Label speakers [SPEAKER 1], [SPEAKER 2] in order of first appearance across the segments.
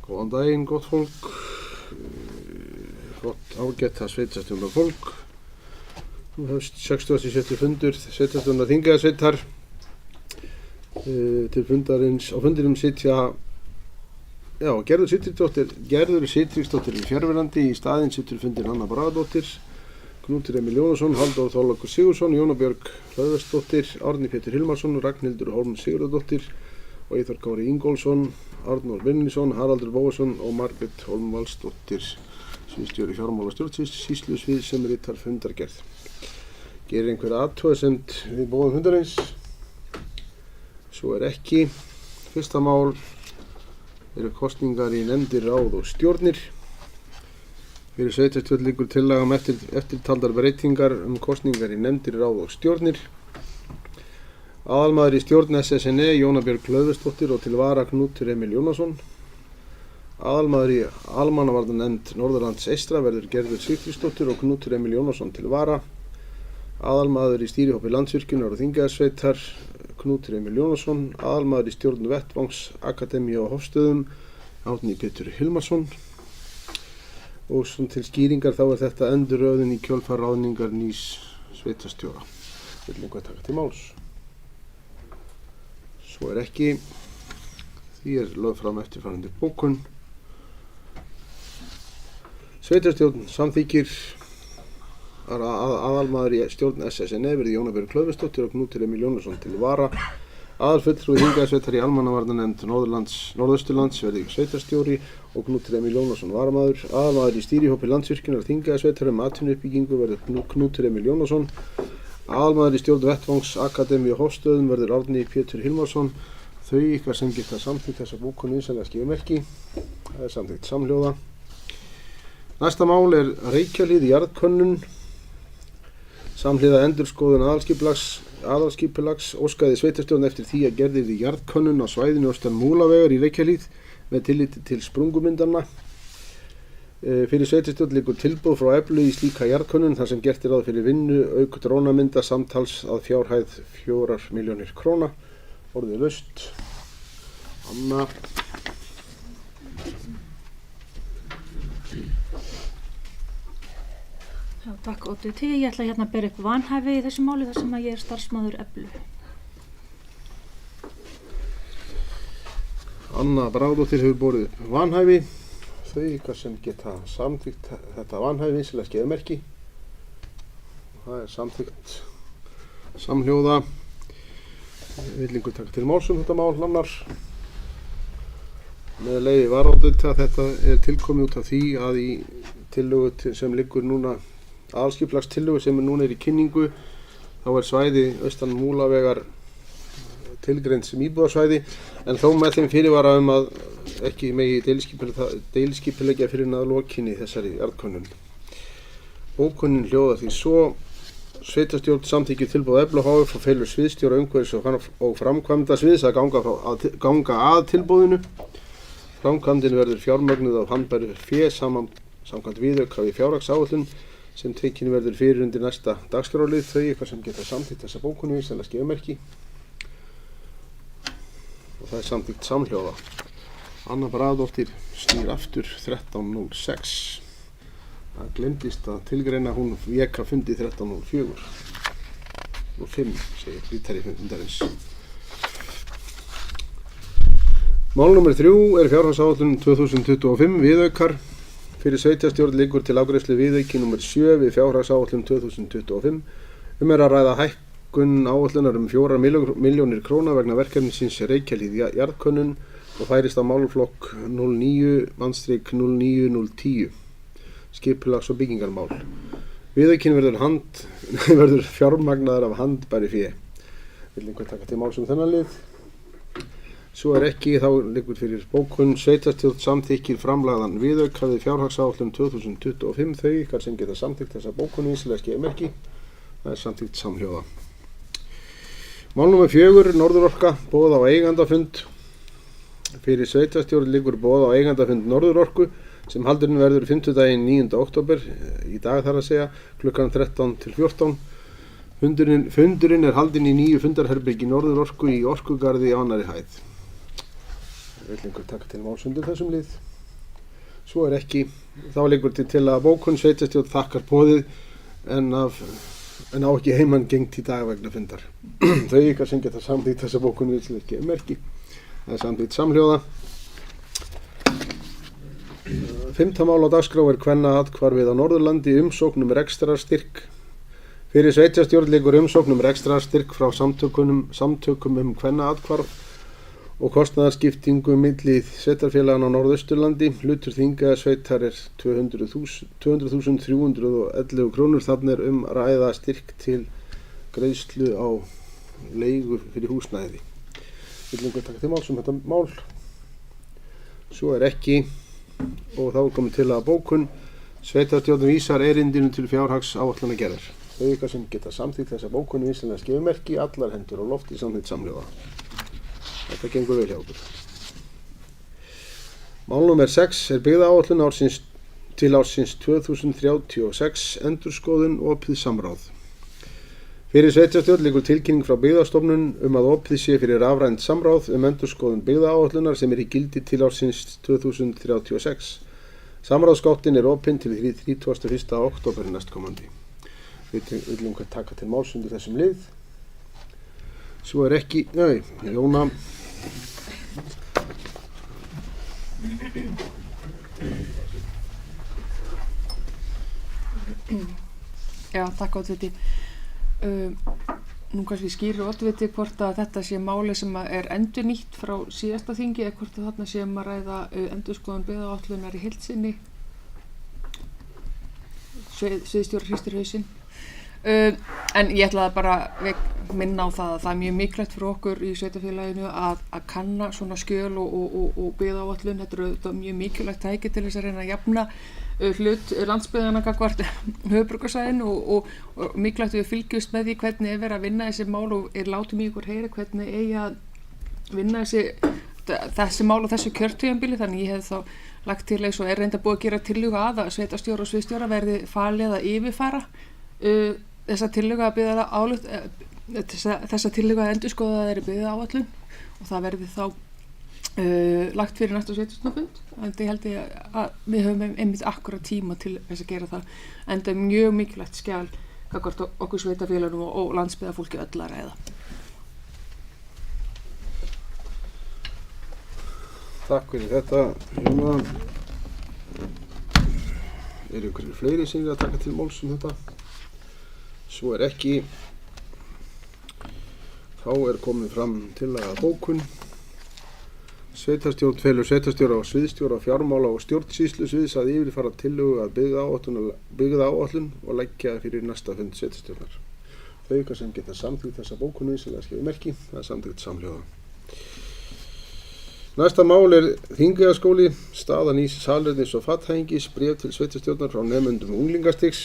[SPEAKER 1] Góðan daginn, gott fólk, gott ágætt sveitarstjórnar fólk. Nú hefst 67. fundur sveitarstjórnar Þingeyjarsveitar. Til fundarins, á fundinum sitja, Gerður Sigtryggsdóttir fjarverandi, í staðinn situr fundir Anna Bragadóttir, Knútur Emil Jónasson, Halldór Þorlákur Sigurðsson, Jóna Björg Hlöðversdóttir, Árni Pétur Hilmarsson, Ragnhildur Hólm Sigurðardóttir og Eyþór Kári Ingólfsson, Arnór Vinningsson, Haraldur Bóasson og Margrét Hólm Valsdóttir, sviðsstjóri fjármála stjórnsýslusvið sem ritar fundargerð. Gerir einhver athugasemd við boðun fundarins? Svo ekki. Fyrsta mál eru kosningar í nefndir, ráð og stjórnir. Fyrir sveitarstjórn liggur tillaga eftirtaldar breytingar kosningar í nefndir, ráð og stjórnir. Aðalmaður í stjórn SSNE Jóna Björg Hlöðversdóttir og til vara Knútur Emil Jónasson. Aðalmaður í almannavarnanefnd Norðurlands eystra verður Gerður Sigtryggsdóttir og Knútur Emil Jónasson til vara. Aðalmaður í stýrihópi Landsvirkjunar og Þingeyjarsveitar Knútur Emil Jónasson. Aðalmaður í stjórn Vettvangs Akademíu á Hofstöðum Árni Pétur Hilmarsson. Og svona til skýringar þá þetta endurröðun í kjölfar ráðningar nýs sveitarstjóra. Vill einhver taka til máls? Svo ekki. Því lögð fram eftirfarandi bókun. Sveitarstjórn samþykkir að aðalmaður í stjórn SSNE verði Jóna Björg Hlöðversdóttir og Knútur Emil Jónasson til vara. Aðalfulltrúi Þingeyjarsveitar í almannavarnanefnd Norðausturlands verði sveitarstjóri og Knútur Emil Jónasson varamaður. Aðalmaður í stýrihópi Landsvirkjunar og Þingeyjarsveitar atvinnuuppbyggingu verður Knútur Emil Jónasson. Aðalmaður í stjórn Vettvangs Akademíu á Hofstöðum verður Árni Pétur Hilmarsson. Þau ykkar sem geta samþykkt þessa bókun vinsamlegast gefa merki. Það samþykkt samhljóða. Næsta mál Reykjahlíð jarðkönnun. Samhliða endurskoðun aðalskipulags óskaði sveitarstjórn eftir því að gerð yrði jarðkönnun á svæðinu austan Múlavegar í Reykjahlíð með tilliti til sprungumyndanna. Fyrir sveitarstjórn liggur tilboð frá Eflu í slíka jarðkönnun þar sem gert ráð fyrir vinnu auk drónamynda samtals að fjárhæð 4 milljónir króna. Orðið laust. Anna.
[SPEAKER 2] Já, takk Ótti. Ég ætla að bera upp vanhæfi í þessu máli þar sem ég starfsmaður Eflu.
[SPEAKER 1] Anna Bragadóttir hefur borið upp vanhæfi. Þau ykkar sem geta samþykkt þetta vanhæfi vinsamlegast gefa merki. Það samþykkt samhljóða. Vill einhver taka til máls þetta mál annar? Með leyfi varaoddvita, þetta tilkomið út af því að í tillögu sem liggur núna aðalskipulagstillögu sem núna í kynningu þá svæði austan Múlavegar tilgreind sem íbúðarsvæði en þó með þeim fyrirvara að ekki megi deiliskipuleggja fyrir að lokinni þessari jarðkönnun. Bókunin hljóðar því svo: Sveitarstjórn samþykkir tilboð Eflu hf og felur sviðsstjóra umhverfis- og framkvæmdasviðs að ganga að tilboðinu. Framkvæmdin verður fjármögnuð af handbæru fé samkvæmt viðauka við fjárhagsáætlun sem tekin verður fyrir undir næsta dagskrárlið. Þau ykkar sem geta samþykkt þessa bókun vinsamlegast gefa merki. Og það samþykkt samhljóða. Anna Bragadóttir snýr aftur 13.06. Það glemdist að tilgreina, hún vék að fundi 13.04. Og 5 segir ritari fundarins. Mál nr. 3 fjárhagsáætlun 2025 viðaukar. Fyrir sveitarstjórn liggur til afgreiðslu viðauki nr. 7 við fjárhagsáætlun 2025. Að ræða hækkun áætlunar 4 milljónir króna vegna verkefnisins Reykjahlíð jarðkönnun og færist á málaflokk 09-09010 skipulags- og byggingarmál. Viðaukinn verður fjármagnaður af handbæri fé. Vill einhver taka til máls þennan lið? Svo ekki, þá liggur fyrir bókun. Sveitarstjórn samþykkir framlagðan viðauka við fjárhagsáætlun 2025. Þau ykkar sem geta samþykkt þessa bókun vinsamlegast gefa merki. Það samþykkt samhljóða. Mál nr. 4 Norðurorka, boð á eigandafund. Fyrir sveitarstjórn liggur boð á eigandafund Norðurorku sem haldurinn verður fimmtudaginn 9. október, í dag þar að segja, klukkan 13 til 14. Fundurinn haldinn í nýju fundarherbyggi Norðurorku í Orkugarði á annarri hæð. Vill einhver taka til máls undir þessum lið? Svo ekki. Þá liggur til að bókun. Sveitarstjórn þakkar boðið en á ekki heimangengt í dag vegna fundar. Þau ykkar sem geta samþykkt þessa bókun viðsynlega gefa merki. Það er samþykkt samhljóða. 5. mál á dagskrá er kvennaathvarfið á Norðurlandi umsókn rekstrarstyrk. Fyrir sveitarstjórn liggur umsókn rekstrarstyrk frá samtökum kvennaathvarf og kostnaðarskiptingu milli sveitarfélaganna á Norðausturlandi. Hlutur þingasveitar er 200.311 krónur. Þarna er að ræða styrk til greiðslu á leigu fyrir húsnæði. Vill einhver taka til máls þetta mál? Svo ekki og þá er komið til að bókun. Sveitarstjórn vísar erindinu til fjárhagsáætlanagerðar. Þau ykkar sem geta samþykkt þessa bókun vísinlega skeifumerki, allar hendur á lofti samþykkt samhljóða. Þetta gengur vel hjá okkur. Mál númer 6 er byggðaáætlun til ársins 2036, endurskoðun og opið samráð. Fyrir sveitarstjórn liggur tilkynning frá Byggðastofnun að opið sé fyrir rafrænt samráð endurskoðun byggðaáætlunar sem er í gildi til ársins 2036. Samráðsgáttin er opin til 31. október næstkomandi. Viljum hvað taka til máls undir þessum lið? Svo ekki, Jóna.
[SPEAKER 3] Já, takk oddviti. Nú kannski skýrir oddviti hvort að þetta sé máli sem er endurnýtt frá síðasta þingi eða hvort að þarna sé að ræða endurskoðun byggðaáætlunar í heild sinni. Sviðsstjóri hristir hausinn. En ég ætlaði bara að minna á það að það er mjög mikilvægt fyrir okkur í sveitarfélaginu að kanna svona skjöl og byggðaáætlun. Þetta er auðvitað mjög mikilvægt tæki til þess að reyna að jafna hlut landsbyggðanna gagnvart höfuðborgarsvæðinu og mikilvægt að við fylgjumst með því hvernig er verið að vinna þessi mál og látum í ykkur heyra hvernig eigi að vinna þessi mál og þessu kjörtímabili. Þannig ég hef þá lagt til eins og er reynda búið að gera tillögu að sveitarstjóra og sviðsstjóra verði falið að yfirfara þessa tillögu að þessa tillögu að endurskoða þeirri byggðaáætlun og það verði þá lagt fyrir næsta sveitarstjórnarfund. Þannig held ég að við höfum einmitt akkúrat tíma til þess að gera það. En það er mjög mikilvægt skjal gagnvart okkur sveitarfélögunum og landsbyggðarfólki öll að ræða.
[SPEAKER 1] Takk fyrir þetta, Jóna. Eru ykkur fleiri sem vilja taka til máls þetta? Svo ekki. Þá er komið fram tillaga að bókun. Sveitarstjórn felur sveitarstjóra og sviðsstjóra fjármála og stjórnsýslusviðs að yfirfara tillögu að byggðaáætlun og leggja fyrir næsta fund sveitarstjórnar. Þau ykkar sem geta samþykkt þessa bókun vísinlega skeifu merki, það er samþykkt samhljóða. Næsta mál er Þingeyjarskóli, staða nýs salernis og fatthængis, bréf til sveitarstjórnar frá nemendum unglingastigs.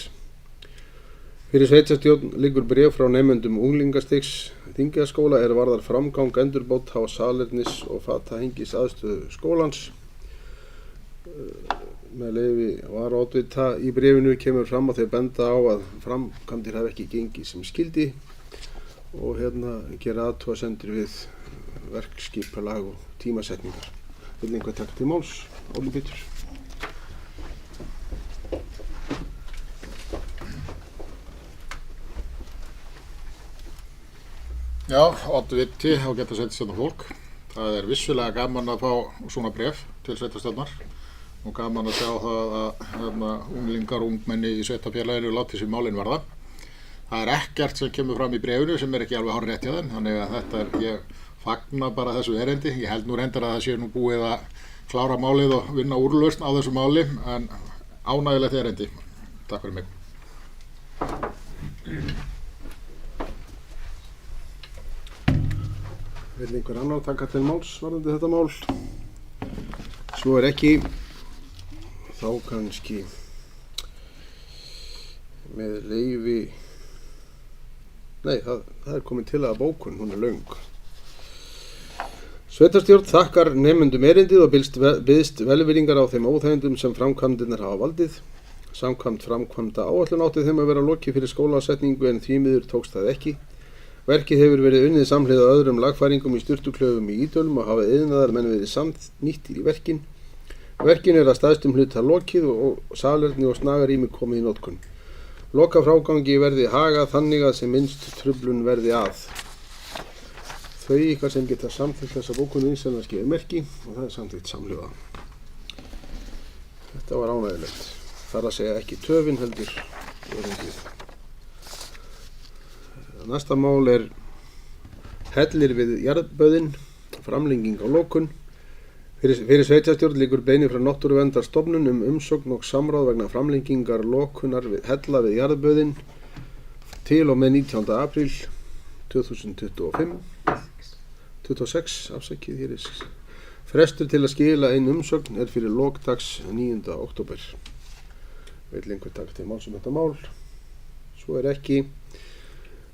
[SPEAKER 1] Fyrir sveitarstjórn liggur bréf frá nemendum unglingastigs Þingeyjarskóla er varðar framgang endurbóta á salernis og fatthængis aðstöðu skólans. Með leyfi varaoddvita í bréfinu kemur fram að þeir benda á að framkvæmdir hafi ekki gengið sem skyldi og gera athugasemdir við verkskipulag og tímasetningar. Vill einhver taka til máls? Óli Pétur.
[SPEAKER 4] Já, oddviti á geta sveitarstjórnarfólk. Það er vissulega gaman að fá svona bréf til sveitarstjórnar og gaman að sjá það að unglingar og ungmenni í sveitarfélaginu láti sér málin varða. Það er ekkert sem kemur fram í bréfinu sem er ekki alveg hárrétt hjá þeim, þannig að þetta er, ég fagna bara þessu erindi. Ég held nú reyndar að það sé nú búið að klára málið og vinna úrlausn á þessu máli, en ánægilegt erindi. Takk fyrir mig.
[SPEAKER 1] Vill einhver annar taka til máls varðandi þetta mál? Svo ekki. Þá kannski með leyfi. Nei, það er komin til að bókun, hún er löng. Sveitarstjórn þakkar nemendum erindið og biðst velvirðingar á þeim óþægindum sem framkvæmdirnar hafa valdið. Samkvæmt framkvæmda áætlun átti þeim að vera lokið fyrir skólasetningu en því miður tókst það ekki. Verkið hefur verið unnið samhliða öðrum lagfæringum í sturtuklöfum í Ídölum og hafa iðnaðarmenn verið samnýttir í verkin. Verkinu að stærstum hluta lokið og salerni og snagarými komið í notkun. Lokafrágangi verði hagað þannig að sem minnst truflun verði að. Þau ykkar sem geta samþykkt þessa bókun vinsamlegast gefa merki og það samþykkt samhljóða. Þetta var ánægjulegt. Þar að segja ekki töfin heldur öðrungið. Næsta mál hellir við jarðböðin, framlenging á lokun. Fyrir sveitarstjórn liggur beiðni frá Náttúruverndarstofnun umsókn og samráð vegna framlengingar lokunar hella við jarðböðin til og með 19. apríl 2026. Frestur til að skila ein umsókn fyrir lokdags 9. október. Vill einhver taka til máls þetta mál? Svo ekki.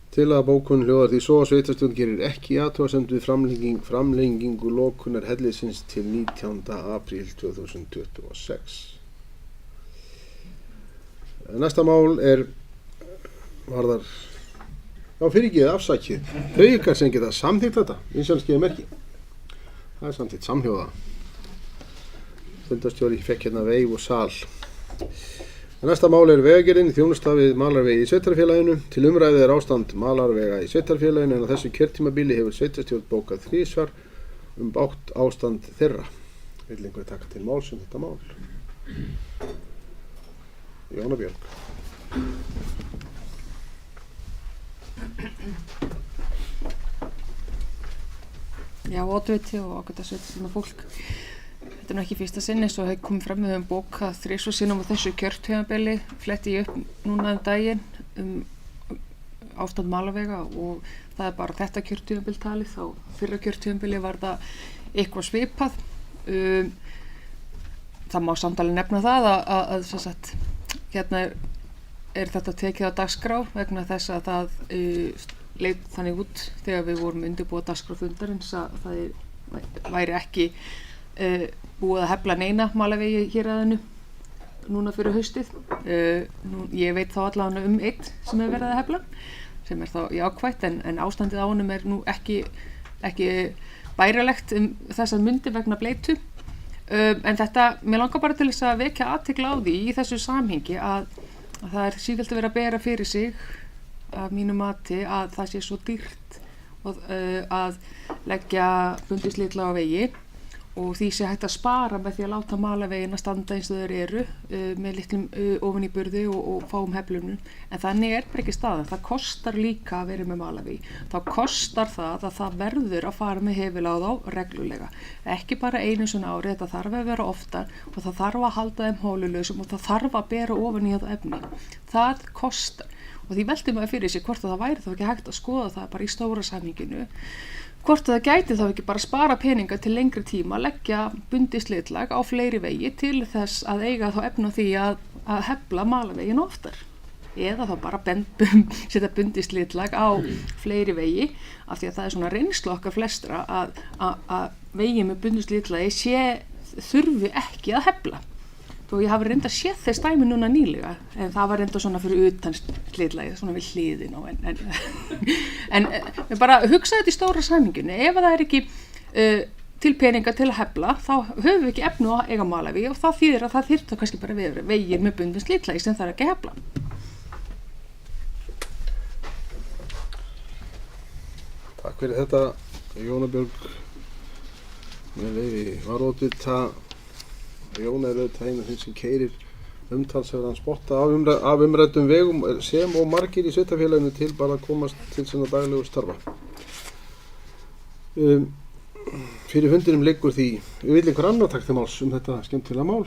[SPEAKER 1] Til að bókun hljóðar því svo að sveitarstjórn gerir ekki athugasemd við framlengingu lokunar hellisins til 19. apríl 2026. Næsta mál varðar fyrirgefið afsakið. Þau ykkar sem geta samþykkt þetta, vinsamlegast gefa merki. Það samþykkt samhljóða. Fundarstjóri fekk hérna veig og sal. Næsta mál vegagerðin, þjónusta við malarvegi í sveitarfélaginu. Til umræðu ástand malarvega í sveitarfélaginu en á þessu kjörtímabili hefur sveitarstjórn bókað 3 svar bágt ástand þeirra. Vill einhver taka til máls þetta mál? Jóna Björg.
[SPEAKER 3] Já, oddviti og ágæta sveitarstjórnar fólk. Þetta nú ekki fyrsta sinn eins og hefur komið fram, við höfum bókað 3 sinnum á þessu kjörtímabili, fletti ég upp núna daginn ástand malarvega og það bara þetta kjörtímabil talið. Á fyrra kjörtímabili var það eitthvað svipað. Það má samt alveg nefna það að sagt, hérna þetta tekið á dagskrá vegna þess að það leit þannig út þegar við vorum undirbúa dagskráfundarins að það væri ekki búið að hefla neina malarvegi hér aðeinu núna fyrir haustið. Ég veit þá allavega einn sem verið að hefla, sem þá jákvætt en ástandið á honum nú ekki bærilegt þessar mundir vegna bleitu. En þetta, mér langar bara til þess að vekja athygli á því í þessu samhengi að það sífellt að vera að bera fyrir sig af mínu mati að það sé svo dýrt að leggja bundinslitla á vegi og því sé hægt að spara með því að láta malarvegina standa eins og þeir eru með litlum ofan í burði og fáum heflunum. En þannig bara ekki staðan. Það kostar líka að vera með malarvegi. Það kostar það að það verður að fara með hefil á þá reglulega. Ekki bara einu svona ári, þetta þarf að vera oftar og það þarf að halda þeim hólulausum og það þarf að bera ofan í þetta efni. Það kostar. Og því velti maður fyrir sig hvort það væri þá ekki hægt að skoða það bara í stóra samhenginu. Hvort það gæti þá ekki bara spara peninga til lengri tíma, leggja bundið slitlag á fleiri vegi til þess að eiga þá efna því að hefla malarveginn oftar. Eða þá bara setja bundið slitlag á fleiri vegi af því að það svona reynslu okkar flestra að vegi með bundið slitlagi þurfi ekki að hefla. Þó ég hafi reynda séð þess dæmi núna nýlega, en það var reynda svona fyrir utan slitlagið, svona við hliðin á en bara hugsa þetta í stóra samhenginu. Ef það ekki til peninga til að hefla, þá höfum við ekki efni að eiga malarvegi og það þýðir að það þyrfti kannski bara vera vegir með bundin slitlagi sem þarf ekki að hefla.
[SPEAKER 1] Takk fyrir þetta, Jóna Björg. Með leyfi varótvita. Jóna auðvitað einn af þeim sem keyrir umtalsverðan spotta af umræddum vegum sem og margir í sveitarfélaginu til bara að komast til sinna daglegu starfa. Fyrir fundinum liggur því vill einhver annar taka til máls þetta skemmtilega mál.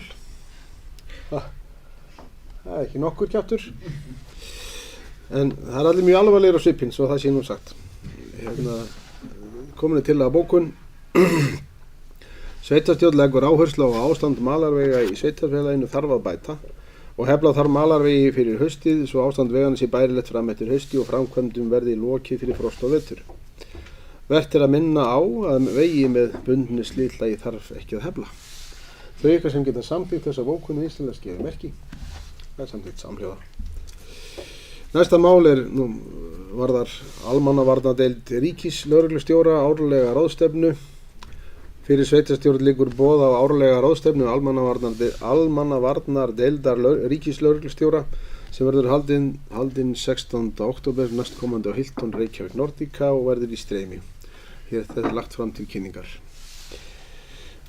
[SPEAKER 1] Það ekki nokkur kjaftur. En það allir mjög alvarlegir á svipinn, svo það sé nú sagt. Komin til að bókun. Sveitarstjórn leggur áherslu á ástand malarvega í sveitarfélaginu þarf að bæta og hefla þarf malarvegi fyrir haustið svo ástand vegana sé bærilegt fram eftir hausti og framkvæmdum verði lokið fyrir frost og vetur. Vert að minna á að vegi með bundnu slitlagi þarf ekki að hefla. Þau ykkar sem geta samþykkt þessa bókun vinsamlegast gefa merki. Það samþykkt samhljóða. Næsta mál varðar almannavarnadeild ríkislögreglustjóra árlega ráðstefnu Fyrir sveitarstjórn liggur boð á árlega ráðstefnu almannavarnadeildar ríkislögreglustjóra sem verður haldin 16. október næstkomandi á Hilton Reykjavík Nordica og verður í streymi. Hér þetta er lagt fram til kynningar.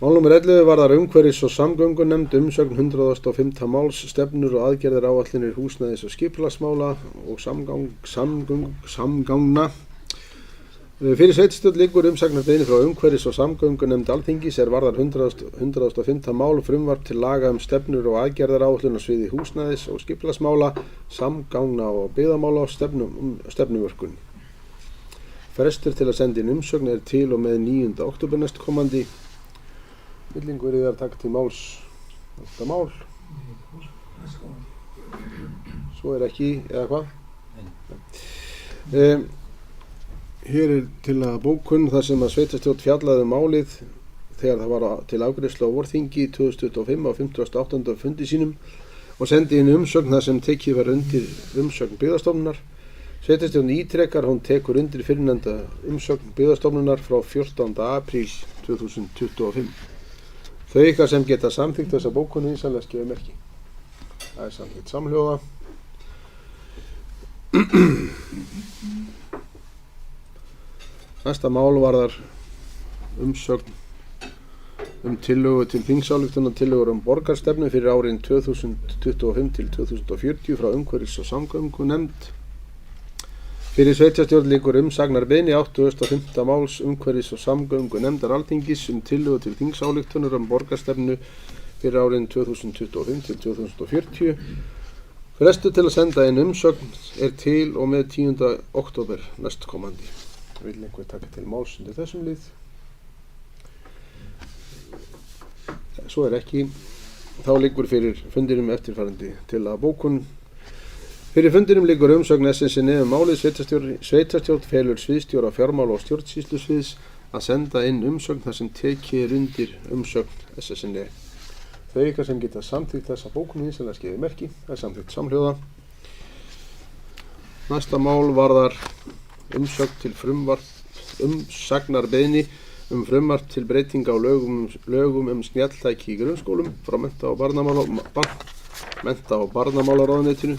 [SPEAKER 1] Mál nr. 11 varðar umhverfis- og samgöngunefnd umsögn 105. máls stefnur og aðgerðir áætlanir húsnæðis- og skipulagsmála og samgangna. Fyrir sveitarstjórn liggur umsagnarbeiðni frá umhverfis- og samgöngunefnd Alþingis varðar 105. mál frumvarp til laga stefnur og aðgerðir áætlanir á sviði húsnæðis- og skipulagsmála, samgangna og byggðamála stefnumörkun. Frestur til að senda inn umsögn til og með 9. október næstkomandi. Villingur er að taka til máls þetta mál. Svo ekki, eða hvað? Hér til að bókun þar sem að sveitarstjórn fjallaði málið þegar það var til afgreiðslu á vorþingi 2025 á 58. fundi sínum og sendi inn umsögn þar sem tekið var undir umsögn Byggðastofnunar. Sveitarstjórn ítrekar hún tekur undir fyrrnefnda umsögn Byggðastofnunar frá 14. apríl 2025. Þau ykkar sem geta samþykkt þessa bókun vinsamlega gefa merki. Það samþykkt samhljóða. Næsta mál varðar umsögn tillögu til þingsályktunar tillögur borgarstefnu fyrir árin 2025 til 2040 frá umhverfis- og samgöngunefnd. Fyrir sveitarstjórn liggur umsagnarbeiðni 85. máls umhverfis- og samgöngunefndar Alþingis tillögu til þingsályktunar borgarstefnu fyrir árin 2025 til 2040. Frestur til að senda inn umsögn til og með 10. október næstkomandi. Vil einhver taka til máls undir þessum lið? Svo ekki. Þá liggur fyrir fundinum eftirfarandi til að bókun. Fyrir fundinum liggur umsögn SSN málið sveitarstjórn felur sviðsstjóra fjármála og stjórnsýslusviðs að senda inn umsögn þar sem tekið undir umsögn SSN. Þau ykkar sem geta samþykkt þessa bókun vinsamlega gefa merki. Það samþykkt samhljóða. Næsta mál varðar umsögn til umsagnarbeiðni frumvarp til breytinga á lögum snjalltæki í grunnskólum frá mennta- og barnamálaráðuneytinu.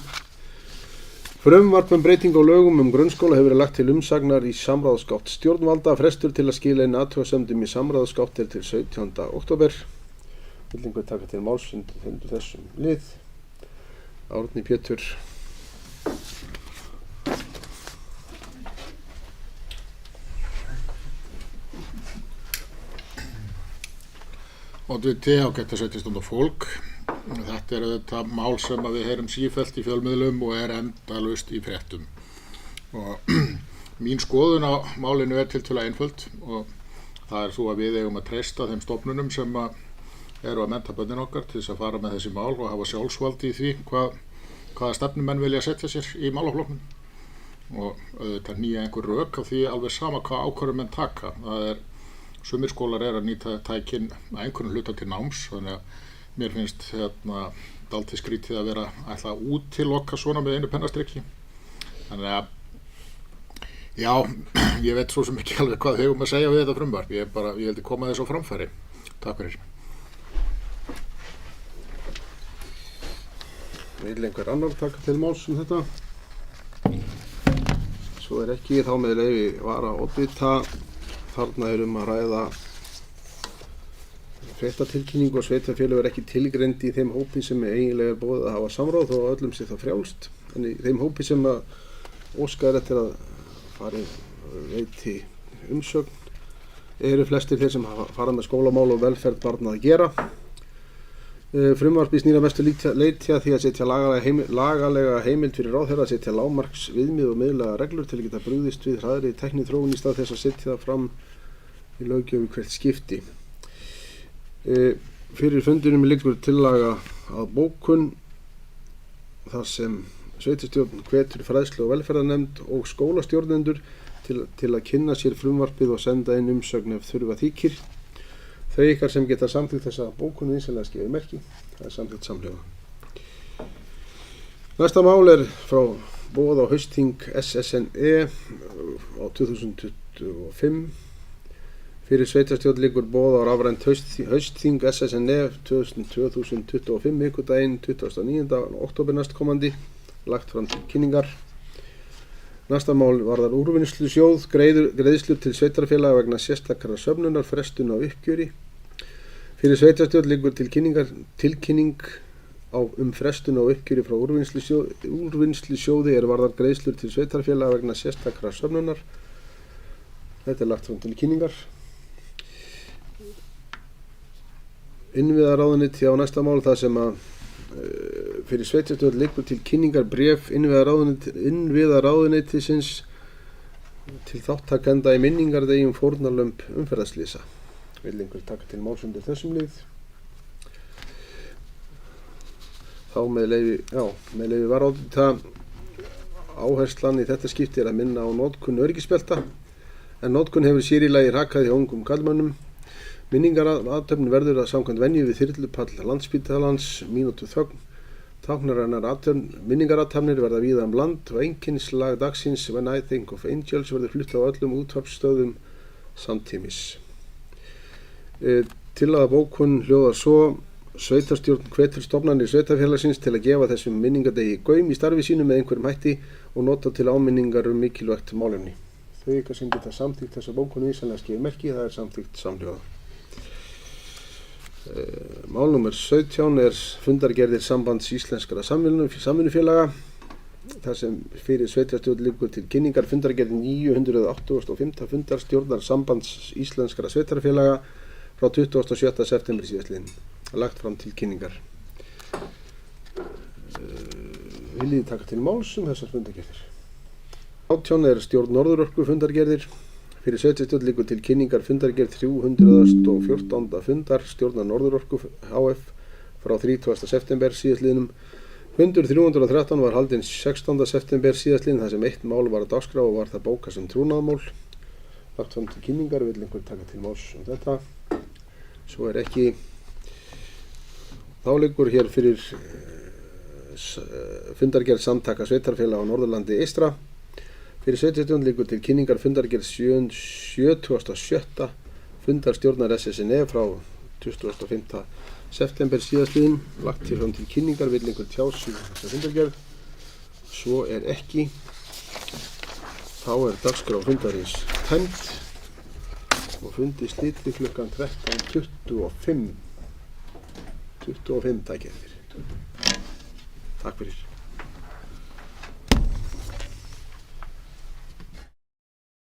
[SPEAKER 1] Frumvarp breytinga á lögum grunnskóla hefur verið lagt til umsagnar í samráðsgátt stjórnvalda. Frestur til að skila inn athugasemdum í samráðsgátt til 17. október. Vill einhver taka til máls undir þessum lið? Árni Pétur.
[SPEAKER 4] Oddviti ágætt sveitarstjórn og fólk. Þetta þetta mál sem við heyrum sífellt í fjölmiðlum og endalaust í fréttum. Og mín skoðun á málinu tiltölulega einföld og það svo að við eigum að treysta þeim stofnunum sem eru að mennta börnin okkar til þess að fara með þessi mál og hafa sjálfsvaldi í því hvaða stefnumenn vilja setja sér í málaflokknum. Og auðvitað knýja einhver rök á því alveg sama hvað ákvörðun menn taka. Það sumir skólar að nýta tækin að einhvern hluta til náms, þannig að mér finnst dálítið skrítið að vera ætla að útiloka svona með einu pennastriki. Þannig að já, ég veit svo sem ekki alveg hvað þau að segja við þetta frumvarp. Ég held að koma þess á framfæri. Takk fyrir.
[SPEAKER 1] Vil einhver annar taka til máls þetta? Svo ekki, þá með leyfi vara oddvita. Þarna að ræða fréttatilkynningu og sveitarfélög ekki tilgreind í þeim hópi sem eiginlega búið að hafa samráð og öllum sé það frjálst. En í þeim hópi sem óskar eftir að fari veiti umsögn eru flestir þeir sem fara með skólamál og velferð barna að gera. Frumvarpið snýr að mestu leyti að því að setja lagalega heimild fyrir ráðherra að setja lágmarks viðmið og miðlæga reglur til að geta brugðist við hraðri tækniþróun í stað þess að setja það fram í löggjöf hvert skipti. Fyrir fundinum liggur tillaga að bókun þar sem sveitarstjórn hvetur fræðslu- og velferðarnefnd og skólastjórnendur til að kynna sér frumvarpið og senda inn umsögn ef þurfa þykir. Þau ykkar sem geta samþykkt þessa bókun vinsamlega gefa merki. Það samþykkt samhljóða. Næsta mál frá boð á haustþing SSN á 2025. Fyrir sveitarstjórn liggur boð á rafrænt haustþing SSNE 2025 vikudaginn 29. október næstkomandi, lagt fram til kynningar. Næsta mál varðar úrvinnslusjóð, greiðslur til sveitarfélaga vegna sérstakrar söfnunar, frestun á uppgjöri. Fyrir sveitarstjórn liggur tilkynning frestun á uppgjöri frá úrvinnslusjóði varðar greiðslur til sveitarfélaga vegna sérstakrar söfnunar. Þetta lagt fram til kynningar. Innviðaráðuneyti á næsta mál, það sem að fyrir sveitarstjórn liggur til kynningar bréf innviðaráðuneytisins til þáttakenda í minningardegi fórnarlömb umferðarslysa. Vill einhver taka til máls undir þessum lið? Þá með leyfi varðátta áherslan í þetta skipti að minna á notkun öryggisbelta, en notkun hefur sér í lagi rakað hjá ungum karlmönnum. Minningarathöfn verður að samkvæmt venju við þyrlupall Landspítalans mínútu þögn. Minningarathafnir verða víða land og einkennislag dagsins When I Think of Angels verður flutt á öllum útvarpsstöðvum samtímis. Tillaga bókun hljóðar svo: Sveitarstjórn hvetur stofnanir sveitarfélagsins til að gefa þessum minningadegi gaum í starfi sínu með einhverjum hætti og nota til áminningar mikilvægt málefni. Þau ykkar sem geta samþykkt þessa bókun vísanlega skýr merki, það samþykkt samhljóða. Mál númer 17 fundargerðir Sambands íslenskra samvinnufélaga. Þar sem fyrir sveitarstjórn liggur til kynningar fundargerð 985. fundarstjórnar Sambands íslenskra sveitarfélaga frá 27. september síðastliðinn, lagt fram til kynningar. Viljið taka til máls þessar fundargerðir? 18 stjórn Norðurorku fundargerðir. Fyrir sveitarstjórn liggur til kynningar fundargerð 314. fundar stjórnar Norðurorku HF frá 30. september síðastliðnum. Fundur 313 var haldinn 16. september síðastliðinn þar sem eitt mál var á dagskrá og var það bókað sem trúnaðarmál. Lagt fram til kynningar, vill einhver taka til máls þetta? Svo ekki. Þá liggur hér fyrir fundargerð samtaka sveitarfélaga á Norðurlandi eystra. Fyrir sveitarstjórn liggur til kynningar fundargerð 77. fundarstjórnar SSNE frá 25. september síðastliðinn, lagt til fram til kynningar, vill einhver tjá sig þessa fundargerð? Svo ekki. Þá dagskrá fundarins tæmd og fundi slitið klukkan 13:25. 25 takk eftir. Takk fyrir.